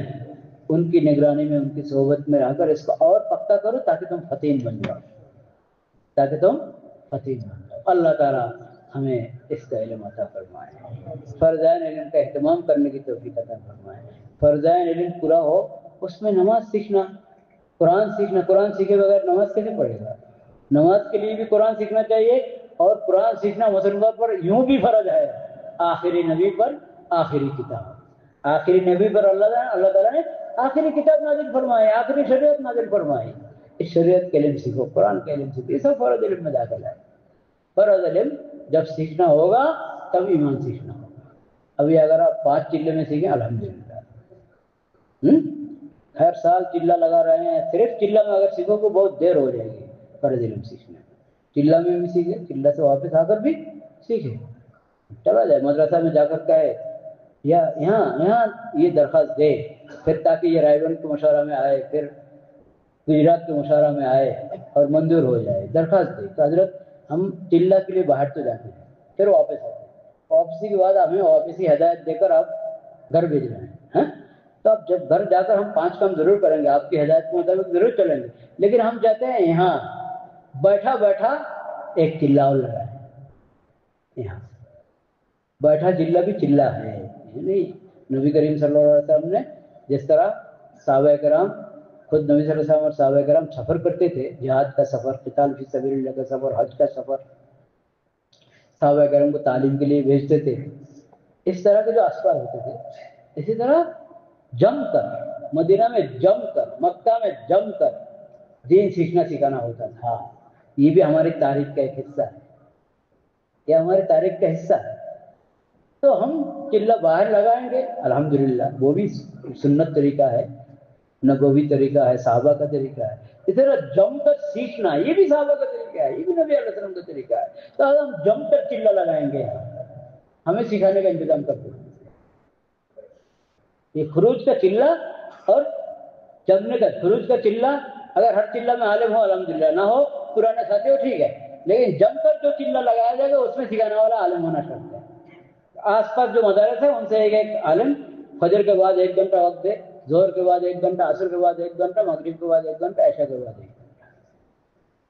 ان کی نگرانی میں، ان کی صحبت میں رہ کر اس کو اور پختہ کرو تاکہ تم فتیم بن جاؤ، تاکہ تم فتیم بن جاؤ. اللہ تعالیٰ ہمیں اس کا علم عطا فرمائے، فرضان علم کا اہتمام کرنے کی توفیق عطا فرمائے. فرضان علم پورا ہو، اس میں نماز سیکھنا، قرآن سیکھنا. قرآن سیکھے بغیر نماز کیسے پڑھے گا؟ نماز کے لیے بھی قرآن سیکھنا چاہیے، اور قرآن سیکھنا مسلمان پر یوں بھی فرض ہے، آخری نبی پر آخری کتاب. آخری نبی پر اللہ تعالیٰ نے آخری کتاب نازل فرمائی، آخری شریعت نازل فرمائی. اس شریعت کے علم سیکھو، قرآن کے علم سیکھو. یہ سب فرض علم میں داخل ہے. فرض علم جب سیکھنا ہوگا تب ایمان سیکھنا ہوگا. ابھی اگر آپ 5 چلے میں سیکھیں الحمدللہ. ہر سال چلا لگا رہے ہیں، صرف چلا میں اگر سیکھو تو بہت دیر ہو جائے گی فرض علم سیکھنے میں. چلا میں بھی سیکھے، چلا سے واپس آ کر بھی سیکھے. چلا جائے مدرسہ میں جا کر کہے یا یہاں یہ درخواست دے، پھر تاکہ یہ رائے گنج کے مشورہ میں آئے، پھر گجرات کے مشورہ میں آئے اور منظور ہو جائے. درخواست دے تو حضرت ہم چلا کے لیے باہر تو جاتے ہیں، پھر واپس آتے ہیں. واپسی کے بعد ہمیں واپسی ہدایت دے کر آپ گھر بھیج رہے ہیں. تو اب جب گھر جا کر ہم 5 کام ضرور کریں گے، آپ کی ہدایت کے مطابق ضرور چلیں گے، لیکن ہم چاہتے ہیں یہاں بیٹھا بیٹھا ایک چلا اور لگائے. یہاں بیٹھا چلا بھی چلا ہے نہیں. نبی کریم صلی اللہ علیہ وسلم نے جس طرح صحابہ کرام، خود نبی صلی اللہ علیہ وسلم اور صحابہ کرام سفر کرتے تھے، جہاد کا سفر، قتال فی سبیل اللہ کا سفر، حج کا سفر، صحابہ کرام کو تعلیم کے لیے بھیجتے تھے. اس طرح کے جو اسفار ہوتے تھے، اسی طرح جم کر مدینہ میں، جم کر مکہ میں، جم کر دین سیکھنا سکھانا ہوتا تھا. یہ بھی ہماری تاریخ کا ایک حصہ ہے، یہ ہماری تاریخ کا حصہ ہے. تو ہم چلا باہر لگائیں گے الحمدللہ، وہ بھی سنت طریقہ ہے، نبوی طریقہ ہے، صحابہ کا طریقہ ہے. اس طرح جم کر سیکھنا یہ بھی صحابہ کا طریقہ ہے، یہ بھی نبی علیہ السلام کا طریقہ ہے. تو ہم جم کر چلا لگائیں گے، ہمیں سکھانے کا انتظام کرتے ہیں. یہ خروج کا چلا اور جمنے کا. خروج کا چلا اگر ہر چلا میں عالم ہو الحمدللہ، نہ ہو پرانے ساتھی ہو ٹھیک ہے، لیکن جم کر جو چلا لگایا جائے گا اس میں سکھانے والا عالم ہونا شرط ہے. آس پاس جو مدارس ہیں ان سے ایک عالم فجر کے بعد 1 گھنٹہ وقت دے، ظہر کے بعد 1 گھنٹہ، عصر کے بعد 1 گھنٹہ، مغرب کے بعد 1 گھنٹہ، عشاء کے بعد 1 گھنٹہ.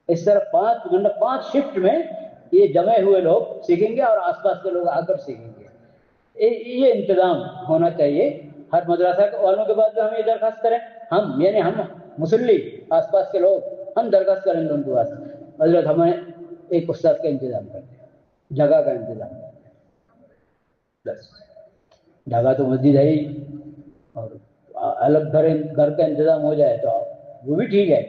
اس طرح 5 گھنٹہ 5 شفٹ میں یہ جمع ہوئے لوگ سیکھیں گے اور آس پاس کے لوگ آ کر سیکھیں گے. یہ انتظام ہونا چاہیے. ہر مدرسہ والوں کے بعد بھی ہم یہ درخواست کریں، ہم یعنی ہم مسلی آس پاس کے لوگ، ہم درخواست کریں گے ان کے پاس، حضرت ہمیں ایک استاد کا انتظام کر دیں، جگہ کا انتظام کر دیں. بس جگہ تو مسجد ہے ہی، اور الگ گھر کا انتظام ہو جائے تو وہ بھی ٹھیک ہے،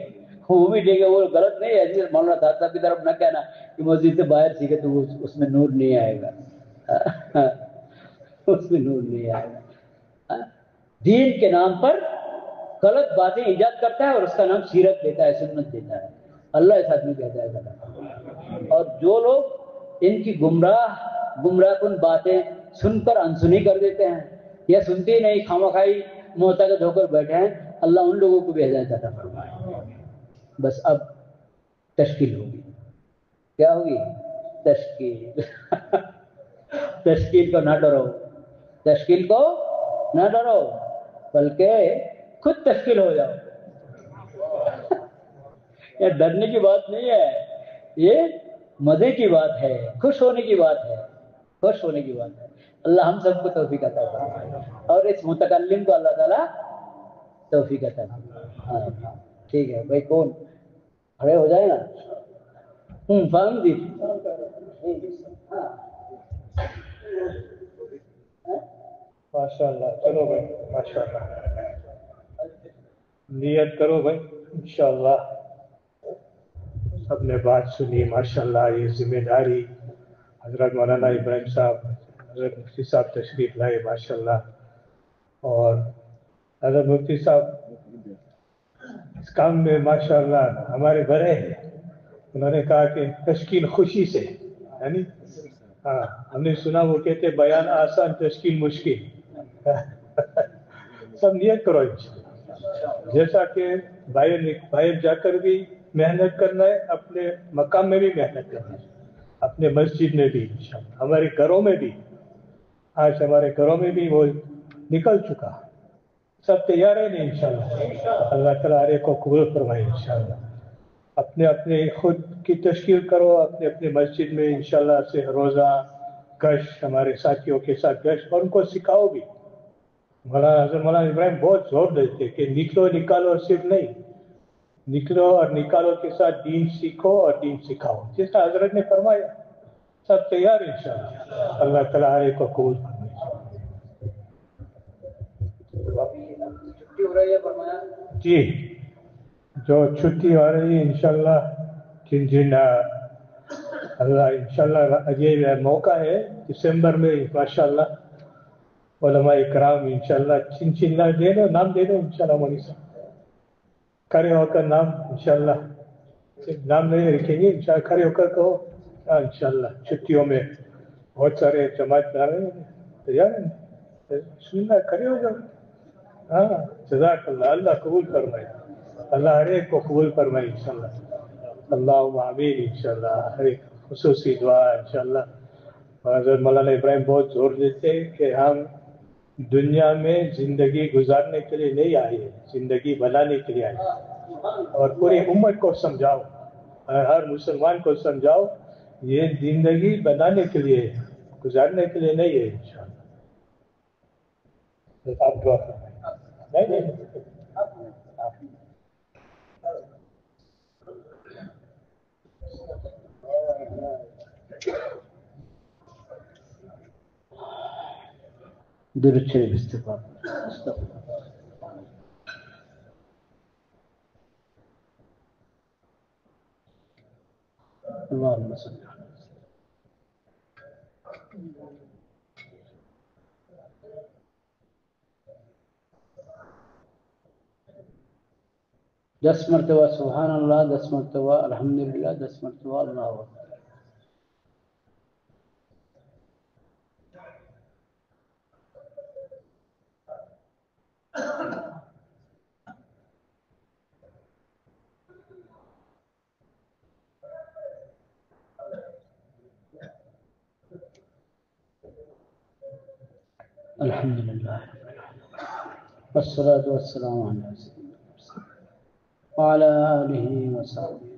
وہ بھی ٹھیک ہے، وہ غلط نہیں ہے. جیسے مولانا صاحب کی طرف نہ کہنا کہ مسجد سے باہر سیکھے تو اس میں نور نہیں آئے گا، اس میں نور نہیں آئے گا. دین کے نام پر غلط باتیں ایجاد کرتا ہے اور اس کا نام سیرت دیتا ہے، سنت دیتا ہے. اللہ اس آدمی کہتا ہے غلط. اور جو لوگ ان کی گمراہ کن باتیں سن کر انسنی کر دیتے ہیں یا سنتے ہی نہیں، خامخواہی معتقد ہو کر بیٹھے ہیں، اللہ ان لوگوں کو بھی ہدایت عطا فرمائے. بس اب تشکیل ہوگی. کیا ہوگی؟ تشکیل. تشکیل کو نہ ڈرو، تشکیل کو نہ ڈرو، بلکہ خود تشکیل ہو جاؤ. یہ ڈرنے کی بات نہیں ہے، یہ مزے کی بات ہے، خوش ہونے کی بات ہے، خوش ہونے کی بات ہے. اللہ ہم سب کو توفیق عطا فرمائے اور اس متکلم کو اللہ تعالیٰ توفیق عطا فرمائے. ہاں ٹھیک ہے بھائی، کون کھڑے ہو جائے نا. فهمت. ماشاء اللہ. چلو بھائی ماشاء اللہ نیت کرو بھائی انشاءاللہ. سب نے بات سنی ماشاء اللہ. یہ ذمہ داری حضرت مولانا ابراہیم صاحب حضرت مفتی صاحب تشریف لائے ماشاء اللہ. اور حضرت مفتی صاحب اس کام میں ماشاء اللہ ہمارے بڑے ہیں. انہوں نے کہا کہ تشکیل خوشی سے یعنی ہاں ہم نے سنا وہ کہتے بیان آسان تشکیل مشکل. سب نیت کرو انشاءاللہ. جیسا کہ باہر جا کر بھی محنت کرنا ہے, اپنے مقام میں بھی محنت کرنا ہے, اپنے مسجد میں بھی انشاءاللہ, ہمارے گھروں میں بھی. آج ہمارے گھروں میں بھی وہ نکل چکا. سب تیار ہے نہیں انشاءاللہ. اللہ تعالیٰ ہر ایک کو قبول فرمائے انشاءاللہ. اپنے اپنے خود کی تشکیل کرو, اپنے اپنے مسجد میں انشاءاللہ سے روزہ گشت, ہمارے ساتھیوں کے ساتھ گشت, اور ان کو سکھاؤ بھی. حضرت مولانا ابراہیم بہت زور دیتے کہ نکلو نکالو صرف نہیں, نکلو اور نکالو کے ساتھ دین سیکھو اور دین سکھاؤ, جیسا حضرت نے فرمایا. سب تیار انشاءاللہ. اللہ تعالیٰ ہر ایک کو قبول فرمائے. چھٹی ہو رہی ہے فرمایا جی جو چھٹی ہو رہی ہے انشاءاللہ جن جن اللہ انشاءاللہ یہ موقع ہے دسمبر میں ماشاءاللہ علماء اکرام انشاءاللہ چن چن دے دو, نام دے دو انشاءاللہ. مولوی صاحب کھڑے ہو کر نام انشاءاللہ, نام نہیں رکھیں گے انشاءاللہ, کھڑے ہو کر کہو انشاءاللہ. چھٹیوں میں بہت سارے جماعت دار ہیں تیار ہیں, بسم اللہ کھڑے ہو جاؤ. ہاں جزاک اللہ. اللہ قبول فرمائے, اللہ ہر ایک کو قبول فرمائے انشاءاللہ. اللہم آمین انشاءاللہ. ہر ایک خصوصی دعا انشاءاللہ. حضرت مولانا ابراہیم بہت زور دیتے کہ ہم دنیا میں زندگی گزارنے کے لیے نہیں آئے, زندگی بنانے کے لیے آئے. اور پوری امت کو سمجھاؤ, ہر مسلمان کو سمجھاؤ یہ زندگی بنانے کے لیے, گزارنے کے لیے نہیں ہے انشاءاللہ. آپ دعا فرمائیں. نہیں درود شریف استغفار. اللهم صل على سيدنا 10 مرتبہ سبحان اللہ, 10 مرتبہ الحمدللہ, 10 مرتبہ اللہ اکبر. الحمدللہ والصلاة والسلام على سيدنا وعلى آله وصحبه.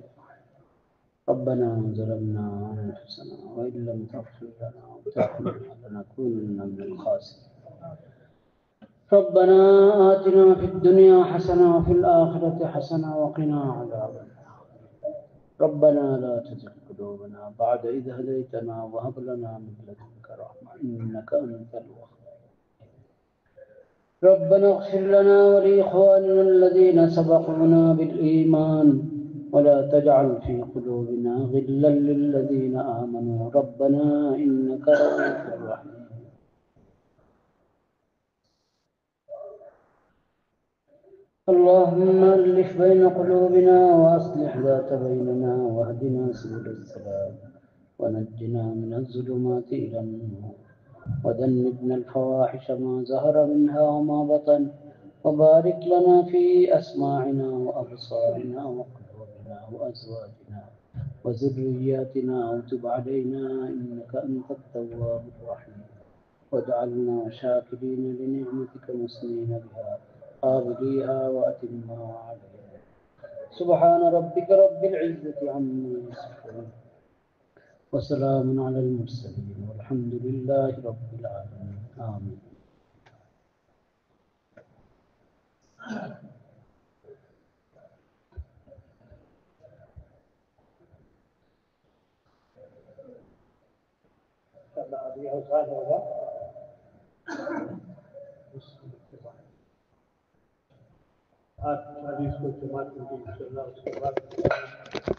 ربنا ظلمنا أنفسنا وإن لم تغفر لنا وترحمنا لنكونن من الخاسرين. ربنا آتنا في الدنيا حسنة وفي الآخرة حسنة وقنا عذاب النار. ربنا لا تزغ قلوبنا بعد إذ هديتنا وهب لنا من لدنك رحمة إنك أنت الوهاب. ربنا اغفر لنا ولإخواننا الذين سبقونا بالإيمان ولا تجعل في قلوبنا غلا للذين آمنوا ربنا إنك رؤوف رحيم. اللهم ألف بين قلوبنا وأصلح ذات بيننا واهدنا سبل السلام ونجنا من الظلمات إلى النور وجنبنا الفواحش ما ظهر منها وما بطن وبارك لنا في أسماعنا وأبصارنا وقلوبنا وأزواجنا وذرياتنا وتب علينا إنك أنت التواب الرحيم واجعلنا شاكرين لنعمتك مسنين بها قابليها وأتمها علينا. سبحان ربك رب العزة عما يصفون وسلام على المرسلين والحمد لله رب العالمين. آمين. یہ اوزان ہوگا آپ 40 کو جماعت ہوگی انشاءاللہ، اس کے بعد